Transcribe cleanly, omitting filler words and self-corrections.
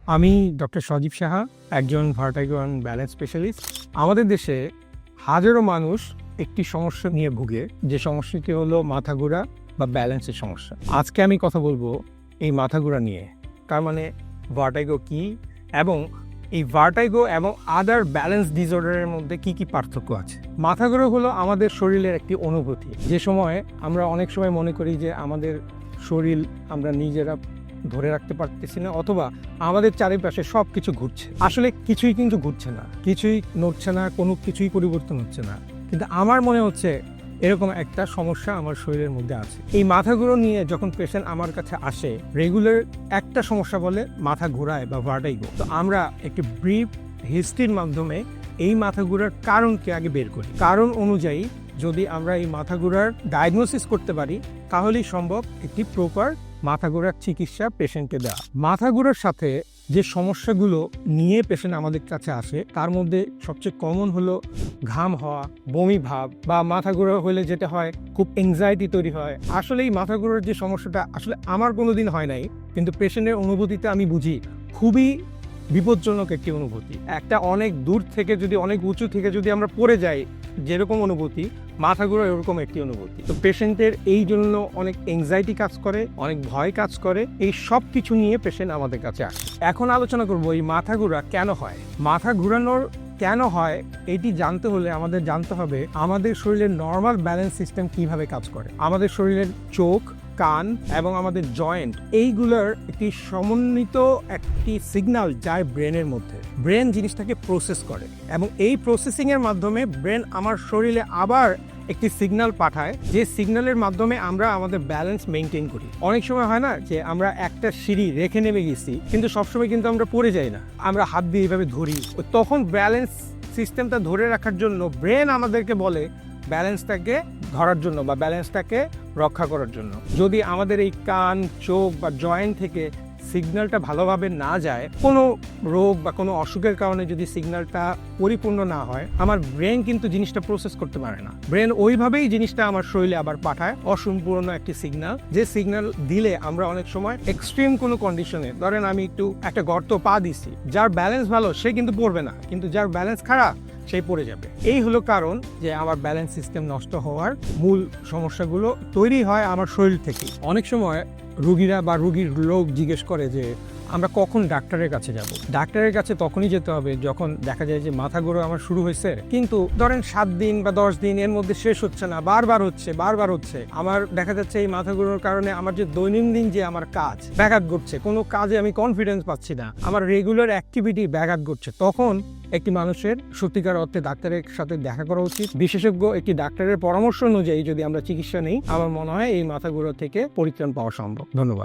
আমি ডক্টর সজীব সাহা, একজন vertigo and balance specialist. আমাদের দেশে হাজারো মানুষ একটি সমস্যা নিয়ে ভুগে, যে সমস্যাটি হলো মাথা ঘোরা বা ব্যালেন্সের সমস্যা। আজকে আমি কথা বলবো এই মাথা ঘোরা নিয়ে, তার মানে ভার্টিগো কি এবং এই ভার্টিগো এবং আদার ব্যালেন্স ডিসঅর্ডারের মধ্যে কি কি পার্থক্য আছে। মাথা ঘোরা হলো আমাদের শরীরের একটি অনুভূতি, যে সময় আমরা অনেক সময় মনে করি যে আমাদের শরীর আমরা নিজেরা ধরে রাখতে পারতেছি না, অথবা আমাদের চারিপাশে সব কিছু ঘুরছে। আসলে কিছুই কিন্তু ঘুরছে না, কিছুই নড়ছে না, কোনো কিছুই পরিবর্তন হচ্ছে না, কিন্তু আমার মনে হচ্ছে এরকম একটা সমস্যা আমার শরীরের মধ্যে আছে। এই মাথাগুলো নিয়ে যখন পেশেন্ট আমার কাছে আসে, রেগুলার একটা সমস্যা বলে মাথা ঘোরায় বা ভার্টিগো। তো আমরা একটি ব্রিফ হিস্ট্রির মাধ্যমে এই মাথা ঘোরার কারণকে আগে বের করি। কারণ অনুযায়ী যদি আমরা এই মাথা ঘোরার ডায়াগনোসিস করতে পারি, তাহলেই সম্ভব একটি প্রপার মাথা ঘোরার চিকিৎসা পেশেন্টকে দেওয়া। মাথা ঘোরার সাথে যে সমস্যাগুলো নিয়ে পেশেন্ট আমাদের কাছে আসে, তার মধ্যে সবচেয়ে কমন হলো ঘাম হওয়া, বমি ভাব, বা মাথা ঘোরা হলে যেটা হয় খুব এংজাইটি তৈরি হয়। আসলে এই মাথা ঘোরার যে সমস্যাটা আসলে আমার কোনোদিন হয় নাই, কিন্তু পেশেন্টের অনুভূতিতে আমি বুঝি খুবই বিপজ্জনক একটি অনুভূতি। একটা অনেক দূর থেকে যদি, অনেক উঁচু থেকে যদি আমরা পড়ে যাই, যেরকম অনুভূতি, মাথা ঘোরা এরকম একটি অনুভূতি। তো পেশেন্টের এই জন্য অনেক এংজাইটি কাজ করে, অনেক ভয় কাজ করে। এই সব কিছু নিয়ে পেশেন্ট আমাদের কাছে আসে। এখন আলোচনা করব এই মাথা ঘোরা কেন হয়। মাথা ঘোরানোর কেন হয় এটি জানতে হলে আমাদের জানতে হবে আমাদের শরীরের নর্মাল ব্যালেন্স সিস্টেম কিভাবে কাজ করে। আমাদের শরীরের চোখ, কান এবং আমাদের জয়েন্ট, এইগুলোর একটি সমন্বিত একটি সিগন্যাল যায় ব্রেনের মধ্যে। ব্রেন জিনিসটাকে প্রসেস করে এবং এই প্রসেসিংয়ের মাধ্যমে ব্রেন আমার শরীরে আবার একটি সিগন্যাল পাঠায়, যে সিগন্যালের মাধ্যমে আমরা আমাদের ব্যালেন্স মেনটেন করি। অনেক সময় হয় না যে আমরা একটা সিঁড়ি রেখে নেমে গেছি, কিন্তু সবসময় কিন্তু আমরা পড়ে যাই না, আমরা হাত দিয়ে এইভাবে ধরি। তখন ব্যালেন্স সিস্টেমটা ধরে রাখার জন্য ব্রেন আমাদেরকে বলে ব্যালেন্সটাকে ধরার জন্য বা ব্যালেন্সটাকে রক্ষা করার জন্য। যদি আমাদের এই কান, চোখ বা জয়েন্ট থেকে সিগন্যালটা ভালোভাবে না যায়, কোনো রোগ বা কোনো অসুখের কারণে যদি সিগন্যালটা পরিপূর্ণ না হয়, আমার ব্রেন কিন্তু জিনিসটা প্রসেস করতে পারে না। ব্রেন ওইভাবেই জিনিসটা আমার শরীরে আবার পাঠায় অসম্পূর্ণ একটি সিগন্যাল, যে সিগন্যাল দিলে আমরা অনেক সময় এক্সট্রিম কোনো কন্ডিশনে, ধরেন আমি একটু একটা গর্ত পা দিছি, যার ব্যালেন্স ভালো সে কিন্তু পড়বে না, কিন্তু যার ব্যালেন্স খারাপ সেই পড়ে যাবে। এই হলো কারণ যে আমার ব্যালেন্স সিস্টেম নষ্ট হওয়ার মূল সমস্যাগুলো তৈরি হয় আমার শরীর থেকে। অনেক সময় রুগীরা বা রুগীর লোক জিজ্ঞেস করে যে আমরা কখন ডাক্তারের কাছে যাব। ডাক্তারের কাছে তখনই যেতে হবে যখন দেখা যায় যে মাথা ঘোরা আমার শুরু হয়েছে, কিন্তু ধরেন 7 দিন বা 10 দিন এর মধ্যে শেষ হচ্ছে না, বারবার হচ্ছে। আমার দেখা যাচ্ছে এই মাথা ঘোরার কারণে আমার যে দৈনন্দিন যে আমার কাজ ব্যাঘাত ঘটছে, কোনো কাজে আমি কনফিডেন্স পাচ্ছি না, আমার রেগুলার অ্যাক্টিভিটি ব্যাঘাত ঘটছে। তখন একটি মানুষের সত্যিকার অর্থে ডাক্তারের সাথে দেখা করা উচিত। বিশেষজ্ঞ একটি ডাক্তারের পরামর্শ অনুযায়ী যদি আমরা চিকিৎসা নিই, আমার মনে হয় এই মাথা ঘোরা থেকে পরিত্রাণ পাওয়া সম্ভব। ধন্যবাদ।